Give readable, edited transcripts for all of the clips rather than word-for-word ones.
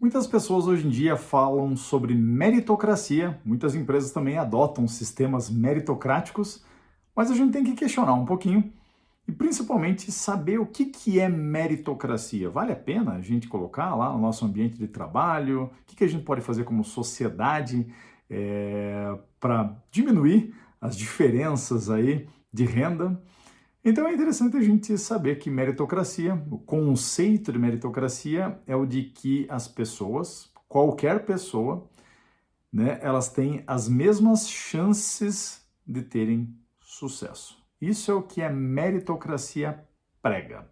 Muitas pessoas hoje em dia falam sobre meritocracia, muitas empresas também adotam sistemas meritocráticos, mas a gente tem que questionar um pouquinho e principalmente saber o que é meritocracia. Vale a pena a gente colocar lá no nosso ambiente de trabalho? O que a gente pode fazer como sociedade para diminuir as diferenças aí de renda? Então é interessante a gente saber que meritocracia, o conceito de meritocracia é o de que as pessoas, qualquer pessoa, né, elas têm as mesmas chances de terem sucesso. Isso é o que a meritocracia prega.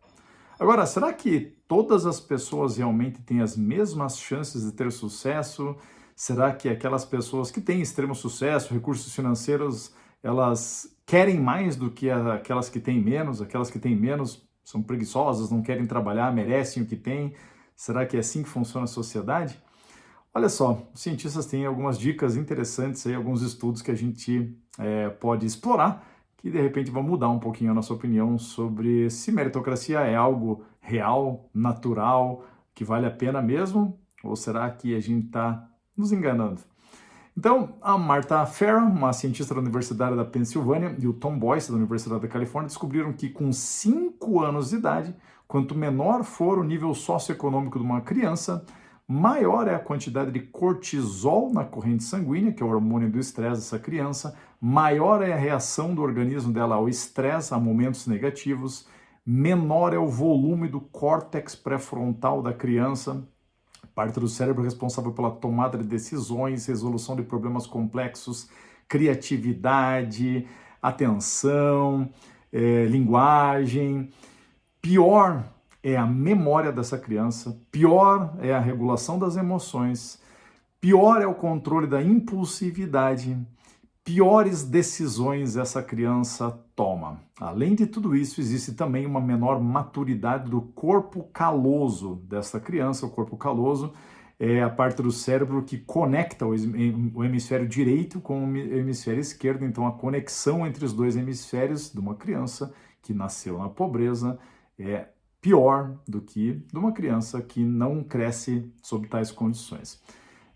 Agora, será que todas as pessoas realmente têm as mesmas chances de ter sucesso? Será que aquelas pessoas que têm extremo sucesso, recursos financeiros, elas querem mais do que aquelas que têm menos? Aquelas que têm menos são preguiçosas, não querem trabalhar, merecem o que têm? Será que é assim que funciona a sociedade? Olha só, os cientistas têm algumas dicas interessantes aí, alguns estudos que a gente pode explorar, que de repente vão mudar um pouquinho a nossa opinião sobre se meritocracia é algo real, natural, que vale a pena mesmo, ou será que a gente está nos enganando? Então, a Martha Farah, uma cientista da Universidade da Pensilvânia, e o Tom Boyce, da Universidade da Califórnia, descobriram que com 5 anos de idade, quanto menor for o nível socioeconômico de uma criança, maior é a quantidade de cortisol na corrente sanguínea, que é o hormônio do estresse dessa criança, maior é a reação do organismo dela ao estresse, a momentos negativos, menor é o volume do córtex pré-frontal da criança, parte do cérebro responsável pela tomada de decisões, resolução de problemas complexos, criatividade, atenção, linguagem. Pior é a memória dessa criança, pior é a regulação das emoções, pior é o controle da impulsividade, piores decisões essa criança toma. Além de tudo isso, existe também uma menor maturidade do corpo caloso dessa criança. O corpo caloso é a parte do cérebro que conecta o hemisfério direito com o hemisfério esquerdo. Então, a conexão entre os dois hemisférios de uma criança que nasceu na pobreza é pior do que de uma criança que não cresce sob tais condições.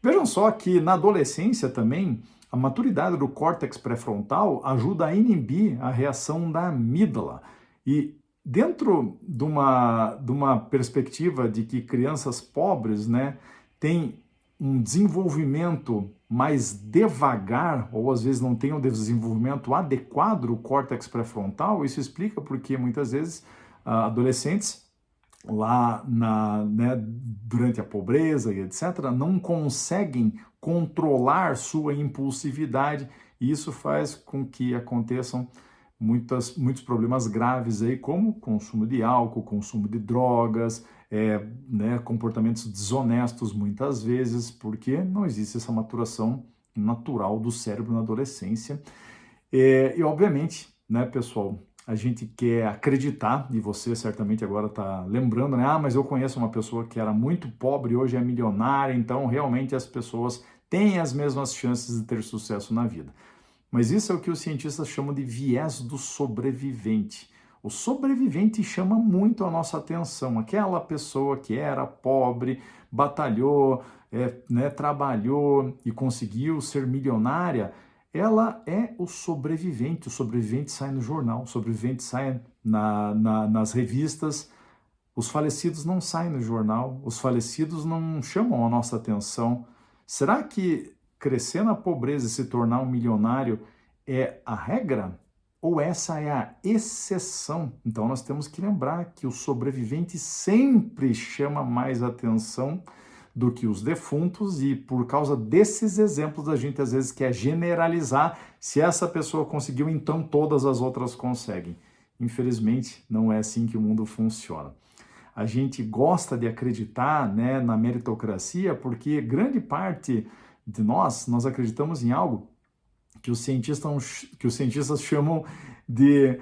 Vejam só que na adolescência também, a maturidade do córtex pré-frontal ajuda a inibir a reação da amígdala. E dentro de uma perspectiva de que crianças pobres, né, têm um desenvolvimento mais devagar, ou às vezes não têm um desenvolvimento adequado do córtex pré-frontal, isso explica porque muitas vezes adolescentes lá durante a pobreza e etc., não conseguem controlar sua impulsividade, e isso faz com que aconteçam muitos problemas graves aí, como consumo de álcool, consumo de drogas, comportamentos desonestos muitas vezes, porque não existe essa maturação natural do cérebro na adolescência. E obviamente, né, pessoal, a gente quer acreditar, e você certamente agora está lembrando, né? Mas eu conheço uma pessoa que era muito pobre e hoje é milionária, então realmente as pessoas têm as mesmas chances de ter sucesso na vida. Mas isso é o que os cientistas chamam de viés do sobrevivente. O sobrevivente chama muito a nossa atenção. Aquela pessoa que era pobre, batalhou, trabalhou e conseguiu ser milionária, ela é o sobrevivente sai no jornal, o sobrevivente sai nas revistas, os falecidos não saem no jornal, os falecidos não chamam a nossa atenção. Será que crescer na pobreza e se tornar um milionário é a regra? Ou essa é a exceção? Então nós temos que lembrar que o sobrevivente sempre chama mais atenção do que os defuntos, e por causa desses exemplos a gente às vezes quer generalizar: se essa pessoa conseguiu, então todas as outras conseguem. Infelizmente não é assim que o mundo funciona. A gente gosta de acreditar, né, na meritocracia porque grande parte de nós acreditamos em algo que os cientistas chamam de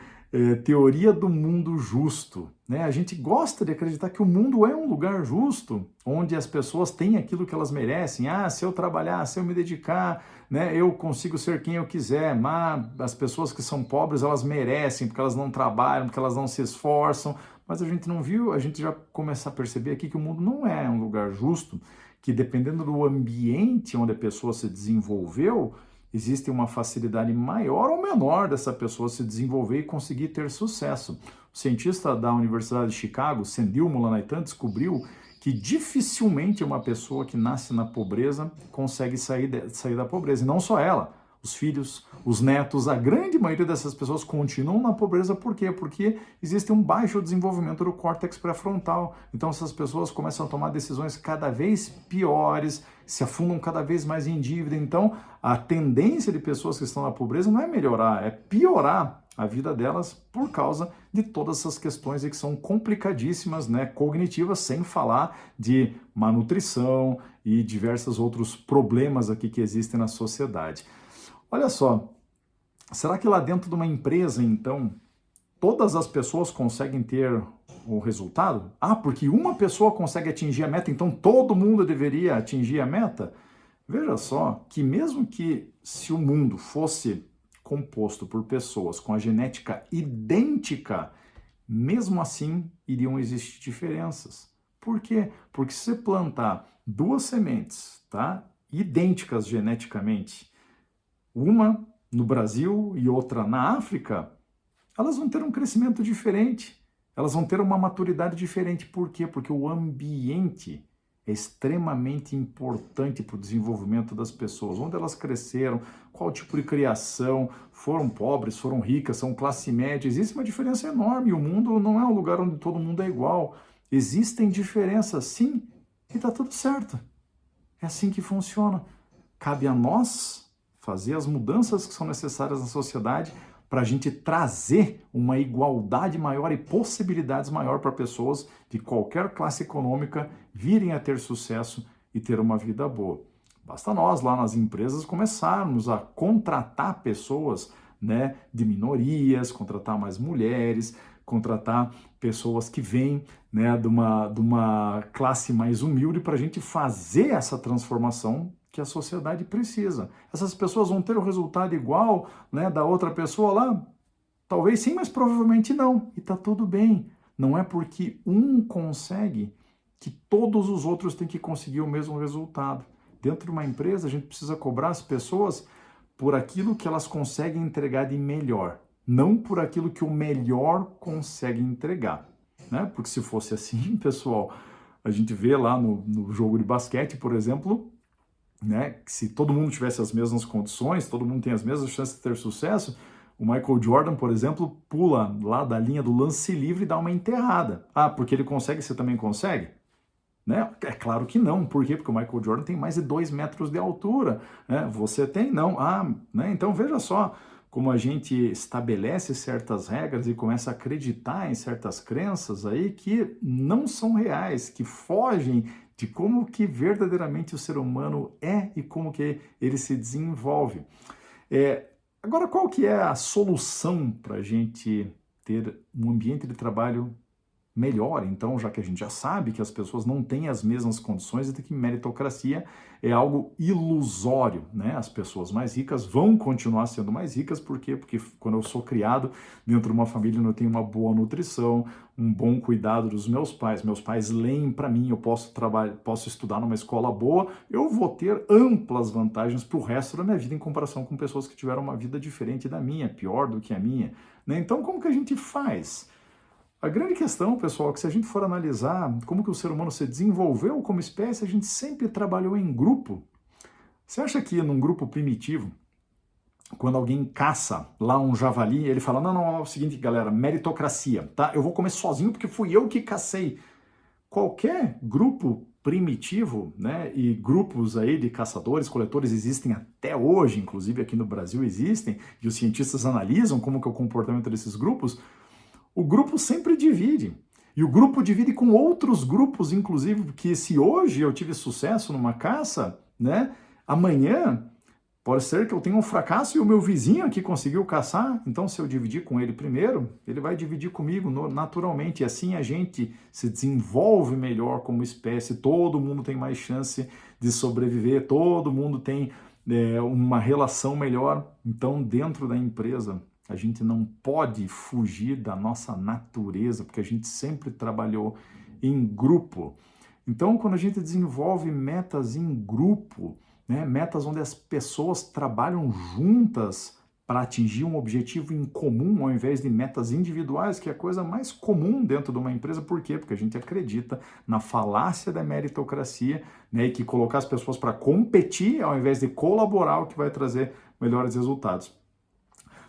teoria do mundo justo, né? A gente gosta de acreditar que o mundo é um lugar justo, onde as pessoas têm aquilo que elas merecem. Se eu trabalhar, se eu me dedicar, né, eu consigo ser quem eu quiser. Mas as pessoas que são pobres, elas merecem, porque elas não trabalham, porque elas não se esforçam. mas a gente não viu, a gente já começa a perceber aqui que o mundo não é um lugar justo, que dependendo do ambiente onde a pessoa se desenvolveu, existe uma facilidade maior ou menor dessa pessoa se desenvolver e conseguir ter sucesso. O cientista da Universidade de Chicago, Sendil Mullainathan, descobriu que dificilmente uma pessoa que nasce na pobreza consegue sair da pobreza. E não só ela, os filhos, os netos, a grande maioria dessas pessoas continuam na pobreza. Por quê? Porque existe um baixo desenvolvimento do córtex pré-frontal. Então essas pessoas começam a tomar decisões cada vez piores, se afundam cada vez mais em dívida. Então a tendência de pessoas que estão na pobreza não é melhorar, é piorar a vida delas por causa de todas essas questões que são complicadíssimas, né, cognitivas, sem falar de má nutrição e diversos outros problemas aqui que existem na sociedade. Olha só, será que lá dentro de uma empresa, então, todas as pessoas conseguem ter o resultado? Ah, porque uma pessoa consegue atingir a meta, então todo mundo deveria atingir a meta? Veja só que mesmo que se o mundo fosse composto por pessoas com a genética idêntica, mesmo assim iriam existir diferenças. Por quê? Porque se você plantar duas sementes, tá, idênticas geneticamente, uma no Brasil e outra na África, elas vão ter um crescimento diferente, elas vão ter uma maturidade diferente. Por quê? Porque o ambiente é extremamente importante para o desenvolvimento das pessoas, onde elas cresceram, qual tipo de criação, foram pobres, foram ricas, são classe média, existe uma diferença enorme, o mundo não é um lugar onde todo mundo é igual, existem diferenças sim, e está tudo certo, é assim que funciona. Cabe a nós fazer as mudanças que são necessárias na sociedade para a gente trazer uma igualdade maior e possibilidades maior para pessoas de qualquer classe econômica virem a ter sucesso e ter uma vida boa. Basta nós lá nas empresas começarmos a contratar pessoas, né, de minorias, contratar mais mulheres, contratar pessoas que vêm, né, de uma classe mais humilde para a gente fazer essa transformação que a sociedade precisa. Essas pessoas vão ter o resultado igual, né, da outra pessoa lá? Talvez sim, mas provavelmente não. E tá tudo bem. Não é porque um consegue que todos os outros têm que conseguir o mesmo resultado. Dentro de uma empresa, a gente precisa cobrar as pessoas por aquilo que elas conseguem entregar de melhor, não por aquilo que o melhor consegue entregar, né? Porque se fosse assim, pessoal, a gente vê lá no jogo de basquete, por exemplo, né, que se todo mundo tivesse as mesmas condições, todo mundo tem as mesmas chances de ter sucesso, o Michael Jordan, por exemplo, pula lá da linha do lance livre e dá uma enterrada. Ah, porque ele consegue, você também consegue? Né? É claro que não. Por quê? Porque o Michael Jordan tem mais de 2 metros de altura. Né? Você tem? Não. Ah, né? Então veja só como a gente estabelece certas regras e começa a acreditar em certas crenças aí que não são reais, que fogem de como que verdadeiramente o ser humano é e como que ele se desenvolve. Agora, qual que é a solução para a gente ter um ambiente de trabalho melhor? Então, já que a gente já sabe que as pessoas não têm as mesmas condições e que meritocracia é algo ilusório, né? As pessoas mais ricas vão continuar sendo mais ricas, por quê? Porque quando eu sou criado dentro de uma família onde eu tenho uma boa nutrição, um bom cuidado dos meus pais leem para mim, eu posso estudar numa escola boa, eu vou ter amplas vantagens para o resto da minha vida em comparação com pessoas que tiveram uma vida diferente da minha, pior do que a minha, né? Então, como que a gente faz? A grande questão, pessoal, é que se a gente for analisar como que o ser humano se desenvolveu como espécie, a gente sempre trabalhou em grupo. Você acha que num grupo primitivo, quando alguém caça lá um javali, ele fala, não, é o seguinte, galera, meritocracia, tá? Eu vou comer sozinho porque fui eu que cacei. Qualquer grupo primitivo, né, e grupos aí de caçadores, coletores existem até hoje, inclusive aqui no Brasil existem, e os cientistas analisam como que é o comportamento desses grupos. O grupo sempre divide. E o grupo divide com outros grupos, inclusive, porque se hoje eu tive sucesso numa caça, né, amanhã pode ser que eu tenha um fracasso e o meu vizinho aqui conseguiu caçar. Então, se eu dividir com ele primeiro, ele vai dividir comigo naturalmente. E assim a gente se desenvolve melhor como espécie. Todo mundo tem mais chance de sobreviver. Todo mundo tem uma relação melhor. Então, dentro da empresa, A gente não pode fugir da nossa natureza, porque a gente sempre trabalhou em grupo. Então, quando a gente desenvolve metas em grupo, né, metas onde as pessoas trabalham juntas para atingir um objetivo em comum, ao invés de metas individuais, que é a coisa mais comum dentro de uma empresa. Por quê? Porque a gente acredita na falácia da meritocracia, né, e que colocar as pessoas para competir, ao invés de colaborar, o que vai trazer melhores resultados.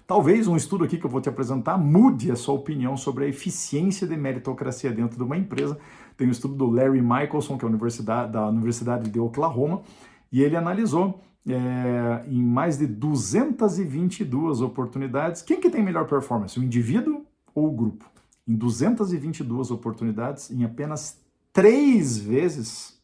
Talvez um estudo aqui que eu vou te apresentar mude a sua opinião sobre a eficiência de meritocracia dentro de uma empresa. Tem um estudo do Larry Michelson, que é da Universidade de Oklahoma, e ele analisou em mais de 222 oportunidades, quem que tem melhor performance, o indivíduo ou o grupo? Em 222 oportunidades, em apenas 3 vezes,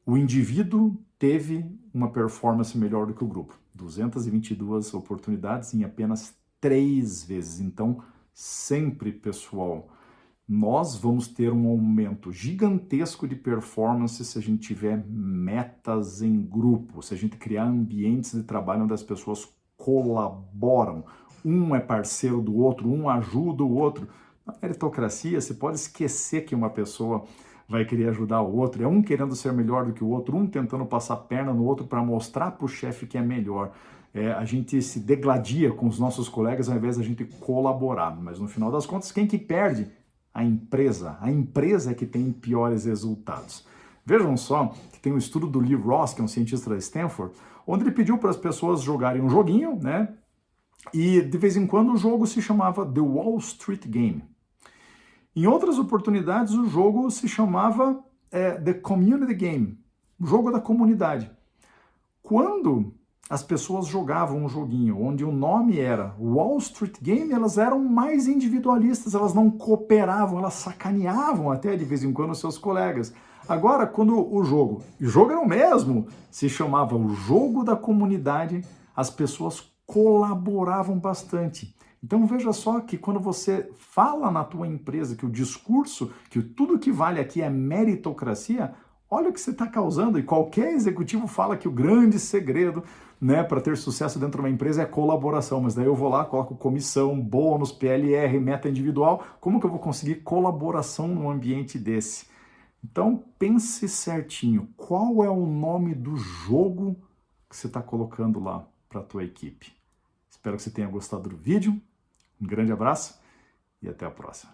o indivíduo teve uma performance melhor do que o grupo. 222 oportunidades em apenas 3 vezes. Então, sempre, pessoal, nós vamos ter um aumento gigantesco de performance se a gente tiver metas em grupo, se a gente criar ambientes de trabalho onde as pessoas colaboram. Um é parceiro do outro, um ajuda o outro. Na meritocracia, você pode esquecer que uma pessoa vai querer ajudar o outro, é um querendo ser melhor do que o outro, um tentando passar perna no outro para mostrar para o chefe que é melhor. A gente se degladia com os nossos colegas ao invés da gente colaborar, mas no final das contas, quem que perde? A empresa é que tem piores resultados. Vejam só que tem um estudo do Lee Ross, que é um cientista da Stanford, onde ele pediu para as pessoas jogarem um joguinho, né? E de vez em quando o jogo se chamava The Wall Street Game. Em outras oportunidades o jogo se chamava The Community Game, o jogo da comunidade. Quando as pessoas jogavam um joguinho onde o nome era Wall Street Game, elas eram mais individualistas, elas não cooperavam, elas sacaneavam até de vez em quando os seus colegas. Agora, quando o jogo era o mesmo, se chamava o jogo da comunidade, as pessoas colaboravam bastante. Então veja só que quando você fala na tua empresa que o discurso, que tudo que vale aqui é meritocracia, olha o que você está causando. E qualquer executivo fala que o grande segredo, né, para ter sucesso dentro de uma empresa é colaboração. Mas daí eu vou lá, coloco comissão, bônus, PLR, meta individual. Como que eu vou conseguir colaboração num ambiente desse? Então pense certinho, qual é o nome do jogo que você está colocando lá para a tua equipe? Espero que você tenha gostado do vídeo. Um grande abraço e até a próxima.